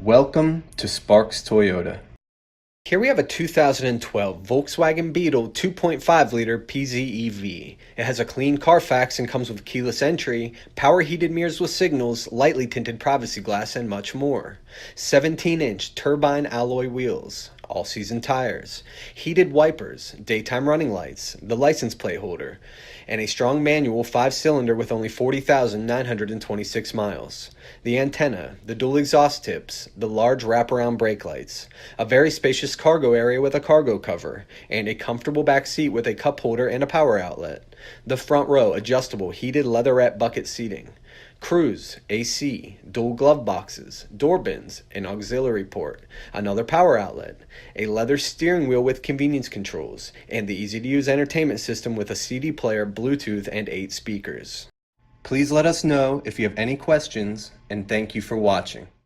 Welcome to Sparks Toyota. Here we have a 2012 Volkswagen Beetle 2.5-liter PZEV. It has a clean Carfax and comes with keyless entry, power heated mirrors with signals, lightly tinted privacy glass, and much more. 17-inch turbine alloy wheels, all-season tires, heated wipers, daytime running lights, the license plate holder, and a strong manual 5-cylinder with only 40,926 miles. The antenna, the dual exhaust tips, the large wraparound brake lights, a very spacious cargo area with a cargo cover, and a comfortable back seat with a cup holder and a power outlet. The front row adjustable heated leatherette bucket seating. Cruise, AC, dual glove boxes, door bins, an auxiliary port, another power outlet, a leather steering wheel with convenience controls, and the easy-to-use entertainment system with a CD player, Bluetooth, and 8 speakers. Please let us know if you have any questions, and thank you for watching.